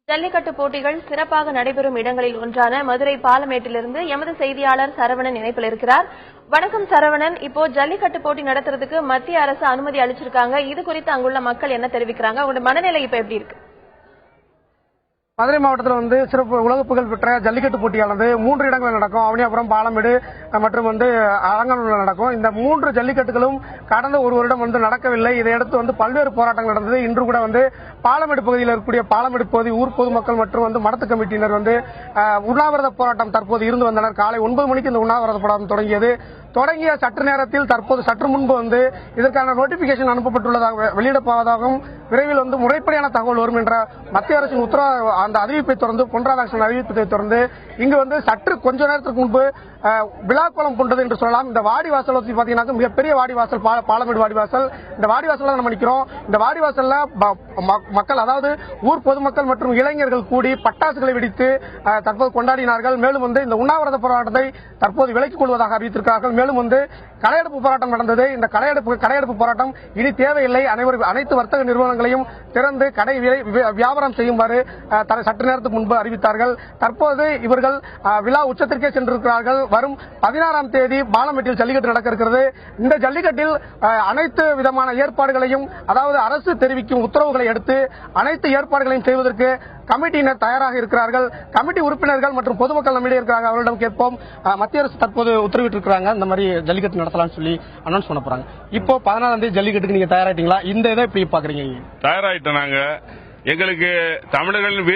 ஜல்லிக்கட்டு போட்டிகள் சிறப்பாக நடைபெறும் இடங்களில் ஒன்றான மதுரை பாலமேட்டிலிருந்து எமது செய்தியாளர் சரவணன் இணைப்பில் இருக்கிறார். வணக்கம் சரவணன். இப்போ ஜல்லிக்கட்டு போட்டி நடத்துறதுக்கு மத்திய அரசு அனுமதி அளிச்சிருக்காங்க. இது குறித்து அங்குள்ள மக்கள் என்ன தெரிவிக்கிறாங்க? அவங்களோட மனநிலை இப்ப எப்படி இருக்கு? மதுரை மாவட்டத்தில் சிறப்பு உலக புகழ் பெற்ற ஜல்லிக்கட்டு போட்டியானது 3 இடங்களில் நடக்கும். அவனியாபுரம், பாலமேடு மற்றும் அலங்காநல்லூரில் நடக்கும். இந்த 3 ஜல்லிக்கட்டுகளும் கடந்த ஒரு வருடம் நடக்கவில்லை. இதையடுத்து பல்வேறு போராட்டங்கள் நடந்தது. இன்று கூட பாலமேடு பகுதியில் இருக்கக்கூடிய பாலமேடு பகுதி ஊர் பொதுமக்கள் மற்றும் மடத்து கமிட்டியினர் உண்ணாவிரத போராட்டம் தற்போது இருந்து வந்தனர். காலை 9 மணிக்கு இந்த உண்ணாவிரத போராட்டம் தொடங்கிய சற்று நேரத்தில் தற்போது சற்று முன்பு இதற்கான நோட்டிபிகேஷன் அனுப்பப்பட்டுள்ளதாக வெளியிடப்போவதாகவும் விரைவில் முறைப்படியான தகவல் வரும் என்ற மத்திய அரசின் உத்தரவு அந்த அறிவிப்பை தொடர்ந்து பொன் ராதாகிருஷ்ணன் அறிவிப்பதை தொடர்ந்து இங்கு சற்று கொஞ்ச நேரத்துக்கு முன்பு விழாக்கோலம் கொண்டது என்று சொல்லலாம். இந்த வாடிவாசல் பாத்தீங்கன்னா மிகப்பெரிய வாடிவாசல், பாலமேடு வாடிவாசல். இந்த வாடிவாசல் நம்ம நிற்கிறோம். இந்த வாடிவாசல்ல மக்கள், அதாவது ஊர் பொதுமக்கள் மற்றும் இளைஞர்கள் கூடி பட்டாசுகளை வெடித்து தற்போது கொண்டாடினார்கள். மேலும் இந்த உண்ணாவிரத போராட்டத்தை தற்போது விலக்கிக் கொள்வதாக அறிவித்திருக்கிறார்கள். மேலும் கடையெடுப்பு போராட்டம் நடந்தது. இந்த கடையெடுப்பு போராட்டம் இனி தேவையில்லை, அனைத்து வர்த்தக நிறுவனங்களையும் திறந்து கடை வியாபாரம் செய்யுமாறு சற்று நேரத்துக்கு முன்பு அறிவித்தார்கள். தற்போது இவர்கள் விழா உச்சத்திற்கே சென்றிருக்கிறார்கள். வரும் 16ஆம் தேதி பாலமேட்டில் ஜல்லிக்கட்டு நடக்க இருக்கிறது. இந்த ஜல்லிக்கட்டில் அனைத்து விதமான ஏற்பாடுகளையும், அதாவது அரசு தெரிவிக்கும் உத்தரவுகளை அடுத்து அனைத்து ஏற்பாடுகளையும் செய்வதற்கு கமிட்டியினர் தயாராக இருக்கிறார்கள். கமிட்டி உறுப்பினர்கள் மற்றும் பொதுமக்கள் நம்மிடையே இருக்கிறாங்க. அவர்களிடம் கேட்போம். மத்திய அரசு தற்போது உத்தரவிட்டிருக்கிறாங்க, இந்த மாதிரி ஜல்லிக்கட்டு நடத்தலாம்னு சொல்லி அனௌன்ஸ் பண்ண போறாங்க. இப்போ 14ஆம் தேதி ஜல்லிக்கட்டுக்கு நீங்க தயாராயிட்டீங்களா? இந்த இதை எப்படி பாக்குறீங்க? தயாராயிட்டோம். நாங்க எங்களுக்கு தமிழர்களின்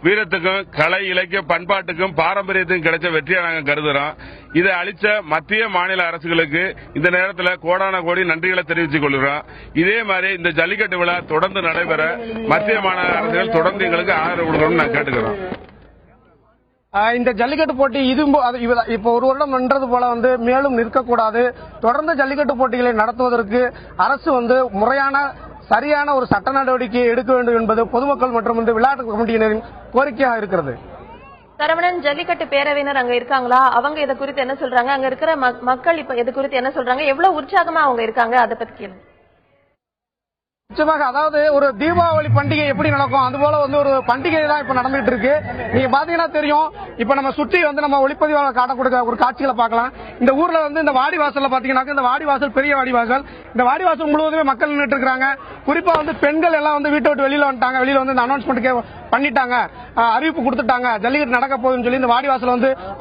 வீரத்துக்கும் கலை, இலக்கிய, பண்பாட்டுக்கும் பாரம்பரியத்துக்கும் கிடைச்ச வெற்றியை நாங்கள் கருதுறோம். இதை அளித்த மத்திய மாநில அரசுகளுக்கு இந்த நேரத்தில் கோடான கோடி நன்றிகளை தெரிவித்துக் கொள்கிறோம். இதே மாதிரி இந்த ஜல்லிக்கட்டு விழா தொடர்ந்து நடைபெற மத்திய மாநில அரசுகள் தொடர்ந்து எங்களுக்கு ஆதரவு கொடுக்கணும்னு நான் கேட்டுக்கிறோம். இந்த ஜல்லிக்கட்டு போட்டி இப்போ ஒரு வருடம் நின்றது போல மேலும் நிற்கக்கூடாது. தொடர்ந்து ஜல்லிக்கட்டு போட்டிகளை நடத்துவதற்கு அரசு முறையான சரியான ஒரு சட்ட நடவடிக்கை எடுக்க வேண்டும் என்பது பொதுமக்கள் மற்றும் விளையாட்டு கமிட்டியினரின் கோரிக்கையாக இருக்கிறது. சரவணன், ஜல்லிக்கட்டு பேரவையினர் அங்க இருக்காங்களா? அவங்க இதை குறித்து என்ன சொல்றாங்க? அங்க இருக்கிற மக்கள் இப்ப இது குறித்து என்ன சொல்றாங்க? எவ்வளவு உற்சாகமா அவங்க இருக்காங்க? அதை பத்தி கேளுங்க. நிச்சயமாக, அதாவது ஒரு தீபாவளி பண்டிகை எப்படி நடக்கும் அதுபோல ஒரு பண்டிகை தான் இப்ப நடந்துட்டு இருக்கு. நீங்க பாத்தீங்கன்னா தெரியும். இப்ப நம்ம சுற்றி நம்ம ஒளிப்பதிவாளர் காட்டக்கூடிய ஒரு காட்சிகளை பார்க்கலாம். இந்த ஊர்ல இந்த வாடிவாசல்ல பாத்தீங்கன்னா, இந்த வாடிவாசல் பெரிய வாடிவாசல். இந்த வாடிவாசல் முழுவதுமே மக்கள் நின்றுட்டு இருக்காங்க. குறிப்பா பெண்கள் எல்லாம் வீட்டை விட்டு வெளியில வந்துட்டாங்க. வெளியில இந்த அனௌன்ஸ்மெண்ட் பண்ணிட்டாங்க, அறிவிப்பு கொடுத்துட்டாங்க, ஜல்லிக்கட்டு நடக்க போகுதுன்னு சொல்லி இந்த வாடிவாசல்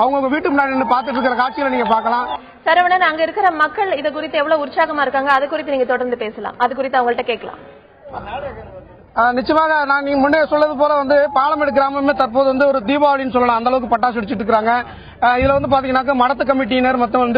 அவங்க வீட்டு முன்னாடி நின்று பார்த்துட்டு இருக்கிற காட்சிகளை நீங்க பார்க்கலாம். சரவணன், அங்க இருக்கிற மக்கள் இது குறித்து எவ்வளவு உற்சாகமா இருக்காங்க? அது குறித்து நீங்க தொடர்ந்து பேசலாம். அது குறித்து அவங்கள்ட்ட கேட்கலாம். நிச்சயமாக, நான் நீங்க முன்னே சொல்றது போல பாலமேடு கிராமமே தற்போது ஒரு தீபாவளின்னு சொல்லலாம். அந்த அளவுக்கு பட்டாசு வெடிச்சிட்டு இருக்காங்க. இதுல பாத்தீங்கன்னா மடத்து கமிட்டியினர் மற்றும்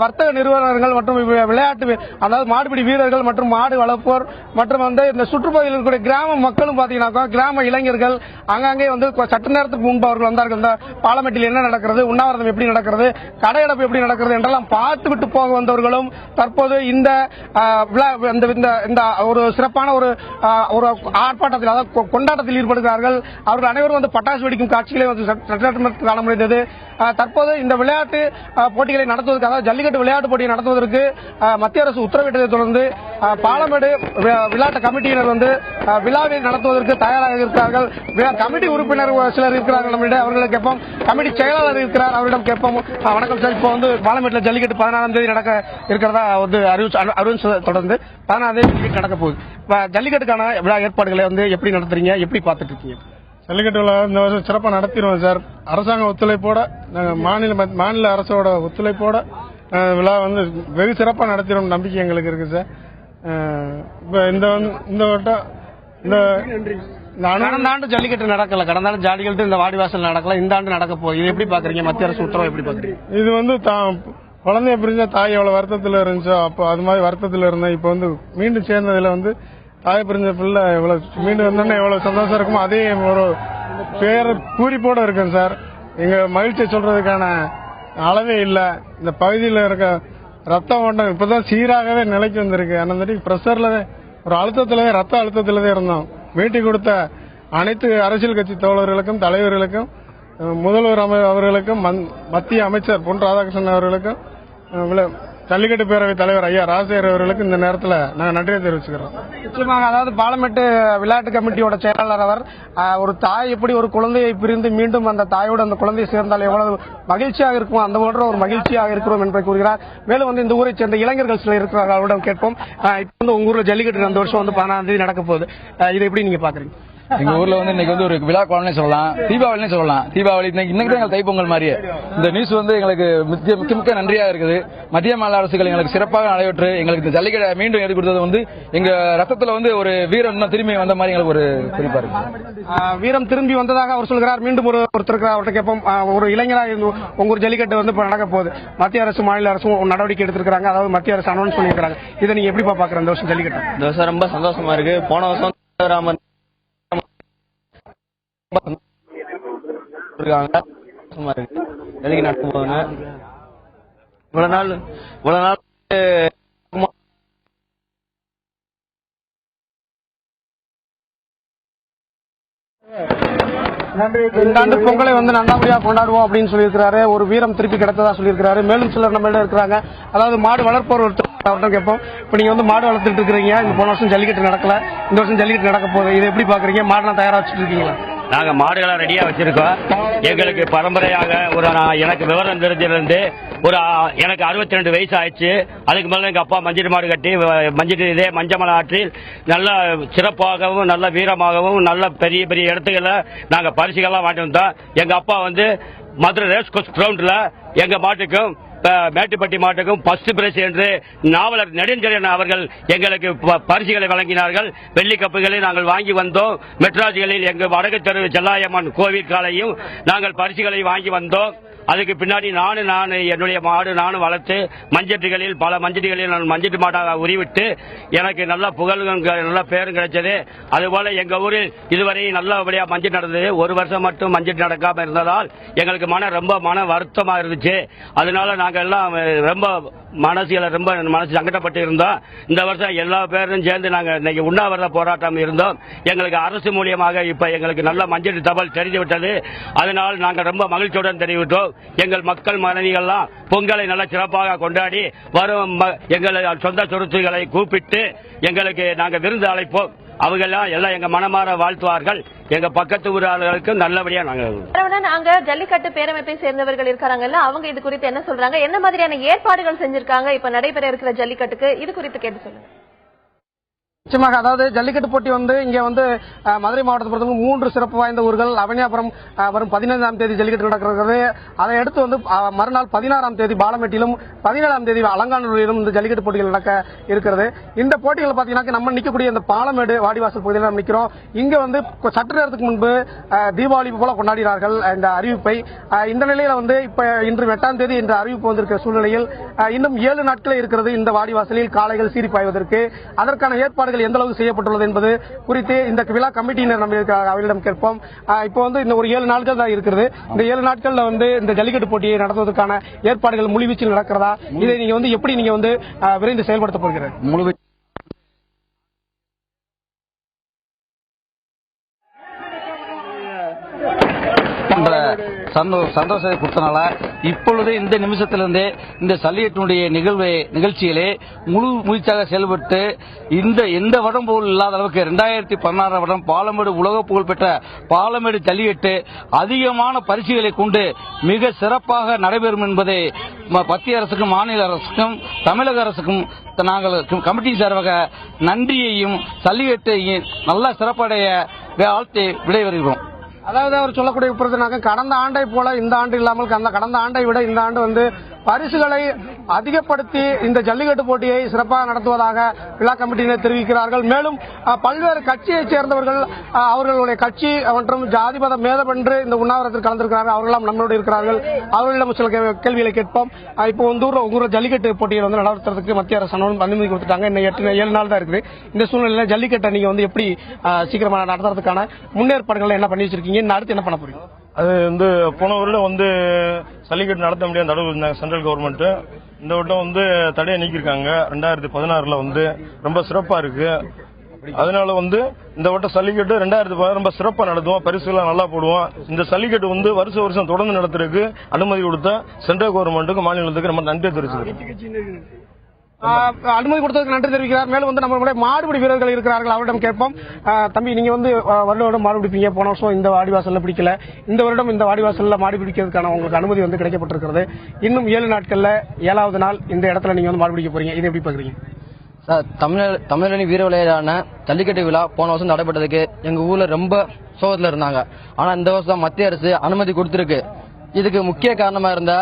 வர்த்தக நிறுவனங்கள் மற்றும் விளையாட்டு, அதாவது மாடுபிடி வீரர்கள் மற்றும் மாடு வளர்ப்போர் மற்றும் இந்த சுற்றுப்பகுதியில் இருக்கக்கூடிய கிராம மக்களும் பாத்தீங்கன்னா, கிராம இளைஞர்கள் அங்கங்கே சற்று நேரத்துக்கு முன்பு அவர்கள் வந்தார்கள். இந்த பாலமேட்டில் என்ன நடக்கிறது, உண்ணாவிரதம் எப்படி நடக்கிறது, கடையடைப்பு எப்படி நடக்கிறது என்றெல்லாம் பார்த்து விட்டு போக வந்தவர்களும் தற்போது இந்த ஒரு சிறப்பான ஒரு ஆர்ப்பாட்டத்தில், அதாவது கொண்டாட்டத்தில் ஈடுபடுகிறார்கள். அவர்கள் அனைவரும் பட்டாசு வெடிக்கும் காட்சிகளை காண முடிந்தது. தற்போது இந்த விளையாட்டு போட்டிகளை நடத்துவதற்கு, அதாவது ஜல்லிக்கட்டு விளையாட்டு போட்டியை நடத்துவதற்கு மத்திய அரசு உத்தரவிட்டதை தொடர்ந்து பாலமேடு விளையாட்டு கமிட்டியினர் விழாவை நடத்துவதற்கு தயாராக இருக்கிறார்கள். கமிட்டி உறுப்பினர் சிலர் இருக்கிறார்கள் நம்மிடம், அவர்களை கேட்போம். கமிட்டி செயலாளர் இருக்கிறார், அவரிடம் கேட்போம். வணக்கம் சார். இப்போ பாலமேட்டில் ஜல்லிக்கட்டு 16ஆம் தேதி நடக்க இருக்கிறதா அறிவிச்சதை தொடர்ந்து 16ஆம் தேதி ஜல்லிக்கட்டு நடக்க போகுது. ஜல்லிக்கட்டுக்கான விழா ஏற்பாடுகளை எப்படி நடத்துறீங்க, எப்படி பார்த்துட்டு இருக்கீங்க? ஜல்லிக்கட்டு விழா இந்த வருஷம் சிறப்பாக நடத்திடுவோம் சார். அரசாங்க ஒத்துழைப்போட, மாநில அரசோட ஒத்துழைப்போட விழா வெகு சிறப்பாக நடத்திடும் நம்பிக்கை எங்களுக்கு இருக்கு சார். இப்ப இந்த வட்டம் கடந்த ஆண்டு ஜல்லிக்கட்டு நடக்கல, கடந்த ஆண்டு ஜல்லிக்கட்டு இந்த வாடிவாசல் நடக்கல, இந்த ஆண்டு நடக்க போகுது. இது எப்படி பாக்குறீங்க? மத்திய அரசு உத்தரவு எப்படி பாக்குறீங்க? இது குழந்தைய பிரிஞ்ச தாய் எவ்வளவு வருத்தத்தில் இருந்துச்சோ அப்போ அது மாதிரி வருத்தத்தில் இருந்தேன். இப்ப மீண்டும் சேர்ந்ததுல தாய் பிரிஞ்ச பிள்ளை எவ்வளவு மீண்டும் வந்தோன்னா எவ்வளவு சந்தோஷம் இருக்குமோ அதே ஒரு பூரிப்போட இருக்கும் சார். எங்க மகிழ்ச்சியை சொல்றதுக்கான அளவே இல்லை. இந்த பகுதியில் இருக்க ரத்த ஓட்டம் இப்பதான் சீராகவே நிலைக்கு வந்திருக்கு. அந்த பிரஷர்ல ஒரு ரத்த அழுத்தத்தில்தான் இருந்தோம். மீட்டி கொடுத்த அனைத்து அரசியல் கட்சி தோழர்களுக்கும், தலைவர்களுக்கும், முதல்வர் அவர்களுக்கும், மத்திய அமைச்சர் பொன் ராதாகிருஷ்ணன் அவர்களுக்கும் ஜல்லிக்கட்டு பேரவை தலைவர் ஐயா ராஜசேகர் அவர்களுக்கு இந்த நேரத்தில் நாங்கள் நன்றியை தெரிவிச்சுக்கிறோம். நிச்சயமாக, அதாவது பாலமேட்டு விளையாட்டு கமிட்டியோட செயலாளர் அவர் ஒரு தாய் எப்படி ஒரு குழந்தையை பிரிந்து மீண்டும் அந்த தாயோடு அந்த குழந்தையை சேர்ந்தால் எவ்வளவு மகிழ்ச்சியாக இருக்கும், அந்த போன்ற ஒரு மகிழ்ச்சியாக இருக்கிறோம் என்பதை கூறுகிறார். மேலும் வந்து இந்த ஊரை சேர்ந்த இளைஞர்கள் சிலர் இருக்கிறார்கள், அவரிடம் கேட்போம். இப்போ வந்து உங்க ஊர்ல ஜல்லிக்கட்டு அந்த வருஷம் வந்து 16ஆம் தேதி நடக்க போகுது, இதை எப்படி நீங்க பாக்குறீங்க? எங்க ஊர்ல வந்து இன்னைக்கு வந்து ஒரு விழா காலம்னே சொல்லலாம், தீபாவளினே சொல்லலாம். தீபாவளி இன்னைக்கு தான் தைப்பொங்கல் மாதிரியே இந்த நியூஸ் வந்து எங்களுக்கு மிக்க நன்றியாக இருக்குது. மத்திய மாநில அரசுகள் எங்களுக்கு சிறப்பாக நடைபெற்று எங்களுக்கு இந்த ஜல்லிக்கட்டை மீண்டும் எடுத்து கொடுத்தது வந்து எங்க ரத்தத்துல வந்து ஒரு வீரம் திரும்பி வந்த மாதிரி எங்களுக்கு ஒரு குறிப்பா இருக்கு. வீரம் திரும்பி வந்ததாக அவர் சொல்கிறார். மீண்டும் ஒருத்தர் அவர்கிட்ட கேட்போம். ஒரு இளைஞராக உங்க ஒரு ஜல்லிக்கட்டு வந்து நடக்க போகுது, மத்திய அரசு மாநில அரசும் நடவடிக்கை எடுத்திருக்காங்க, அதாவது மத்திய அரசு அனௌன்ஸ் பண்ணியிருக்காங்க. இதை நீங்க எப்படி பாக்குறீங்க? இந்த வருஷம் ஜல்லிக்கட்டு இந்த வருஷம் ரொம்ப சந்தோஷமா இருக்கு. போன வருஷம் நடக்கும் போதுங்க இவ்வளவு நாள் இந்த ஆண்டு பொங்கலை வந்து நல்லபடியா கொண்டாடுவோம் அப்படின்னு சொல்லியிருக்கிறாரு. ஒரு வீரம் திருப்பி கிடைத்ததா சொல்லியிருக்கிறாரு. மேலும் சிலர் நம்ம இருக்கிறாங்க, அதாவது மாடு வளர்ப்பவர் அவர்கிட்ட கேட்போம். இப்ப நீங்க வந்து மாடு வளர்த்துட்டு இருக்கிறீங்க, இந்த போன வருஷம் ஜல்லிக்கட்டு நடக்கல, இந்த வருஷம் ஜல்லிக்கட்டு நடக்க போகுது, இதை எப்படி பாக்குறீங்க? மாடுலாம் தயாரா வச்சுட்டு இருக்கீங்களா? நாங்க மாடுகளை ரெடியா வச்சிருக்கோம். எங்களுக்கு பரம்பரையாக எனக்கு விவரம் தெரிஞ்சிருந்து எனக்கு 62 வயசு ஆயிடுச்சு. அதுக்கு மேல எங்க அப்பா மஞ்சள் மாடு கட்டி இதே மஞ்சமலை ஆற்றில் நல்ல சிறப்பாகவும் நல்ல வீரமாகவும் நல்ல பெரிய பெரிய இடத்துக்களை நாங்க பரிசுகள்லாம் வாங்கிட்டு வந்தோம். எங்க அப்பா வந்து மதுரை ரேஸ் கோர்ஸ் கிரவுண்ட்ல எங்க மாட்டுக்கும் மேட்டுப்பட்டி மாட்டுக்கும் ஃபர்ஸ்ட் பிரைஸ் என்று நாவலர் நெடுஞ்செழியன் அவர்கள் எங்களுக்கு பரிசுகளை வழங்கினார்கள். வெள்ளி கப்புகளை நாங்கள் வாங்கி வந்தோம். மெட்ராஜிகளில் எங்கள் வடக்கு தெரு செல்லாயம்மன் கோவில் காலையும் நாங்கள் பரிசுகளை வாங்கி வந்தோம். அதுக்கு பின்னாடி என்னுடைய மாடு நானும் வளர்த்து மஞ்சட்டுகளில் பல மஞ்சட்டுகளில் நான் மஞ்சட்டு மாடாக உரிவிட்டு எனக்கு நல்ல புகழும் நல்ல பேரும் கிடைச்சது. அதுபோல எங்க ஊரில் இதுவரை நல்லபடியா மஞ்சள் நடந்தது. ஒரு வருஷம் மட்டும் மஞ்சள் நடக்காம இருந்ததால் எங்களுக்கு ரொம்ப மன வருத்தமா இருந்துச்சு. அதனால நாங்க எல்லாம் ரொம்ப மனசு சங்கடப்பட்டு இருந்தோம். இந்த வருஷம் எல்லா பேரும் சேர்ந்து நாங்க இன்னைக்கு உண்ணாவிரத போராட்டம் இருந்தோம். எங்களுக்கு அரசு மூலியமாக இப்ப எங்களுக்கு நல்ல மஞ்சள் தபால் தெரிந்துவிட்டது. அதனால் நாங்கள் ரொம்ப மகிழ்ச்சியுடன் தெரிவித்தோம். எங்கள் மக்கள் மனைவிகள்லாம் பொங்கலை நல்ல சிறப்பாக கொண்டாடி வரும் எங்கள் சொந்த சொத்துக்களை கூப்பிட்டு எங்களுக்கு நாங்க விருந்து அழைப்போம். அவங்க எல்லாம் எங்க மனமாற வாழ்த்துவார்கள். எங்க பக்கத்து ஊராளர்களுக்கு நல்லபடியா நாங்க ஜல்லிக்கட்டு பேரமைப்பை சேர்ந்தவர்கள் இருக்காங்கல்ல, அவங்க இது குறித்து என்ன சொல்றாங்க, என்ன மாதிரியான ஏற்பாடுகள் செஞ்சிருக்காங்க இப்ப நடைபெற இருக்கிற ஜல்லிக்கட்டுக்கு, இது குறித்து கேட்டு சொல்லுங்க. நிச்சயமாக, அதாவது ஜல்லிக்கட்டு போட்டி வந்து இங்க வந்து மதுரை மாவட்டத்தை பொறுத்தவரை 3 சிறப்பு வாய்ந்த ஊர்கள். அவனியாபுரம் வரும் 15ஆம் தேதி ஜல்லிக்கட்டு நடக்கிறது. அதை அடுத்து வந்து மறுநாள் 16ஆம் தேதி பாலமேட்டிலும் 17ஆம் தேதி அலங்காநல்லூரிலும் இந்த ஜல்லிக்கட்டு போட்டிகள் நடக்க இருக்கிறது. இந்த போட்டிகள் பாத்தீங்கன்னா நம்ம நிக்கக்கூடிய இந்த பாலமேடு வாடிவாசல் பகுதியில் நம்ம நிக்கிறோம். இங்க வந்து சற்று நேரத்துக்கு முன்பு தீபாவளி போல கொண்டாடினார்கள் இந்த அறிவிப்பை. இந்த நிலையில வந்து இப்ப இன்று 8ஆம் தேதி என்ற அறிவிப்பு வந்திருக்கிற சூழ்நிலையில் இன்னும் 7 நாட்களே இருக்கிறது இந்த வாடிவாசலில் காளைகள் சீறி பாய்வதற்கு. அதற்கான ஏற்பாடுகள் எந்த அளவுக்கு செய்யப்பட்டுள்ளது என்பது குறித்து இந்த விழா கமிட்டியினர் நம்ம அவர்களிடம் கேட்போம். இப்போ வந்து இந்த ஒரு 7 நாட்கள் தான் இருக்கிறது. இந்த 7 நாட்கள்ல வந்து இந்த ஜல்லிக்கட்டு போட்டியை நடத்துவதற்கான ஏற்பாடுகள் முழுவீச்சில் நடக்கிறதா? இதை நீங்க வந்து எப்படி நீங்க வந்து விரைந்து செயல்படுத்த போகிறீர்கள்? சந்தோஷத்தை கொடுத்தனால இப்பொழுது இந்த நிமிஷத்திலிருந்தே இந்த ஜல்லிக்கட்டுடைய நிகழ்ச்சிகளே முழு முயற்சியாக செயல்பட்டு எந்த வடம் போல் இல்லாத அளவுக்கு 2016 வருடம் பாலமேடு உலக புகழ் பெற்ற பாலமேடு ஜல்லிக்கட்டு அதிகமான பரிசுகளை கொண்டு மிக சிறப்பாக நடைபெறும் என்பதை மத்திய அரசுக்கும் மாநில அரசுக்கும் தமிழக அரசுக்கும் நாங்கள் கமிட்டி சார்பாக நன்றியையும் ஜல்லிக்கட்டையும் நல்ல சிறப்படைய வாழ்த்தை விடைபெறுகிறோம். அதாவது அவர் சொல்லக்கூடிய பிரச்சனை கடந்த ஆண்டை போல இந்த ஆண்டு இல்லாமல் கடந்த ஆண்டை விட இந்த ஆண்டு வந்து பரிசுகளை அதிகப்படுத்தி இந்த ஜல்லிக்கட்டு போட்டியை சிறப்பாக நடத்துவதாக விழா கமிட்டியினர் தெரிவிக்கிறார்கள். மேலும் பல்வேறு கட்சியைச் சேர்ந்தவர்கள் அவர்களுடைய கட்சி மற்றும் ஜாதிமத மேதமென்று இந்த உண்ணாவிரத்தில் கலந்திருக்கிறார்கள். அவர்களெல்லாம் நம்மளோடு இருக்கிறார்கள். அவர்களிடம் சில கேள்விகளை கேட்போம். இப்போ உங்க ஜல்லிக்கட்டு போட்டியை வந்து நடத்துறதுக்கு மத்திய அரசு அனுமதி கொடுத்துட்டாங்க. இன்னும் 7 நாள் தான் இருக்குது. இந்த சூழ்நிலையில ஜல்லிக்கட்டை நீங்க வந்து எப்படி சீக்கிரமா நடத்துறதுக்கான முன்னேற்பாடுகள் என்ன பண்ணி வச்சிருக்கீங்க? அடுத்து என்ன பண்ண போறீங்க? அது வந்து போன வருடம் வந்து ஜல்லிக்கட்டு நடத்த முடியாத தடவை இருந்தாங்க சென்ட்ரல் கவர்மெண்ட். இந்த வருடம் வந்து தடையை நீக்கிருக்காங்க. 2016 வந்து ரொம்ப சிறப்பா இருக்கு. அதனால வந்து இந்த வட்டம் ஜல்லிக்கட்டு 2016 ரொம்ப சிறப்பா நடத்துவோம், பரிசுலாம் நல்லா போடுவோம். இந்த ஜல்லிக்கட்டு வந்து வருஷம் தொடர்ந்து நடத்துறதுக்கு அனுமதி கொடுத்த சென்ட்ரல் கவர்மெண்ட்டுக்கு மாநிலத்துக்கு நம்ம நன்றி தெரிவிச்சுக்கிறோம். அனுமதி கொடுத்ததுக்கு நன்றி தெரிவிக்கிறார். மேலும் வந்து நம்மளுடைய மாடுபிடி வீரர்கள் இருக்கிறார்கள், அவரிடம் கேட்போம். தம்பி, நீங்க வந்து வருடம் மாடு பிடிப்பீங்க, போன வருஷம் இந்த வாடிவாசல்ல பிடிக்கல, இந்த வருடம் இந்த வாடிவாசல்ல மாடு பிடிக்கிறதுக்கான உங்களுக்கு அனுமதி வந்து கிடைக்கப்பட்டிருக்கிறது. இன்னும் 7 நாட்கள்ல 7வது நாள் இந்த இடத்துல நீங்க வந்து மாடு பிடிக்க போறீங்க, இது எப்படி பாக்குறீங்க? சார், தமிழரணி வீர விளையாடான ஜல்லிக்கட்டு விழா போன வருஷம் நடைபெற்றதுக்கு எங்க ஊர்ல ரொம்ப சோகத்துல இருந்தாங்க. ஆனா இந்த வருஷம் மத்திய அரசு அனுமதி கொடுத்திருக்கு. இதுக்கு முக்கிய காரணமா இருந்த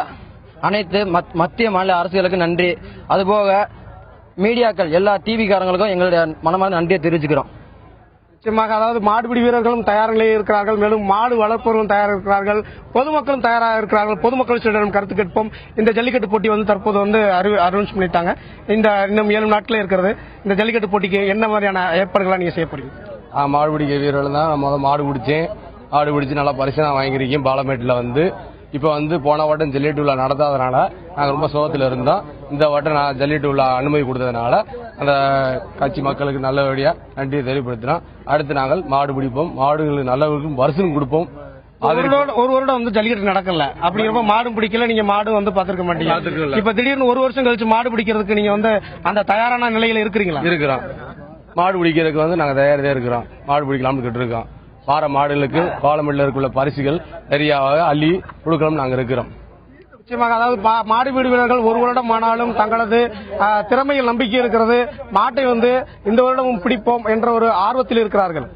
அனைத்து மத்திய மாநில அரசுகளுக்கு நன்றி. அதுபோக மீடியாக்கள் எல்லா டிவிக்காரங்களுக்கும் எங்களுடைய மனமார்ந்த நன்றியை தெரிவிச்சுக்கிறோம். நிச்சயமாக, அதாவது மாடுபிடி வீரர்களும் தயாரிலே இருக்கிறார்கள், மேலும் மாடு வளர்ப்பவர்களும் தயாராக இருக்கிறார்கள், பொதுமக்களும் தயாராக இருக்கிறார்கள். பொதுமக்களிடம் கருத்து கேட்போம். இந்த ஜல்லிக்கட்டு போட்டி வந்து தற்போது வந்து அனௌன்ஸ் பண்ணிட்டாங்க. இன்னும் 7 நாட்களே இருக்கிறது. இந்த ஜல்லிக்கட்டு போட்டிக்கு என்ன மாதிரியான ஏற்பாடுகளை நீங்க செய்ய போறீங்க? மாடுபிடிக்க வீரர்கள் தான் மாடு பிடிச்சு நல்லா பரிசு தான் வாங்கியிருக்கேன் பாலமேட்டில் வந்து. இப்போ வந்து போன வட்டம் ஜல்லிக்கட்டு விழா நடத்தாதனால நாங்கள் ரொம்ப சோகத்தில் இருந்தோம். இந்த வட்டம் நான் ஜல்லிக்கட்டு விழா அனுமதி கொடுத்ததுனால அந்த கட்சி மக்களுக்கு நல்லபடியா நன்றியை தெரியப்படுத்தினோம். அடுத்து நாங்கள் மாடு பிடிப்போம், மாடுகளுக்கு நல்லவர்களுக்கும் பரிசும் கொடுப்போம். ஒரு வருடம் வந்து ஜல்லிக்கட்டு நடக்கல, அப்படிங்கிறப்ப மாடும் பிடிக்கல, நீங்க மாடு வந்து பாத்துருக்க மாட்டீங்க. இப்ப திடீர்னு 1 வருஷம் கழிச்சு மாடு பிடிக்கிறதுக்கு நீங்க வந்து அந்த தயாரான நிலையில இருக்கிறீங்களா? இருக்கிறோம். மாடு பிடிக்கிறதுக்கு வந்து நாங்கள் தயாரிதான் இருக்கிறோம். மாடு பிடிக்கலாம்னு கேட்டு இருக்கோம். வார மாடுகளுக்கு பாலமேட்டில் இருக்குள்ள பரிசுகள் நிறைய அள்ளி கொடுக்கலாம் நாங்கள் இருக்கிறோம். நிச்சயமாக, அதாவது மாடுபிடி வீரர்கள் 1 வருடம் ஆனாலும் தங்களது திறமையில் நம்பிக்கை இருக்கிறது. மாட்டை வந்து இந்த வருடமும் பிடிப்போம் என்ற ஒரு ஆர்வத்தில் இருக்கிறார்கள்.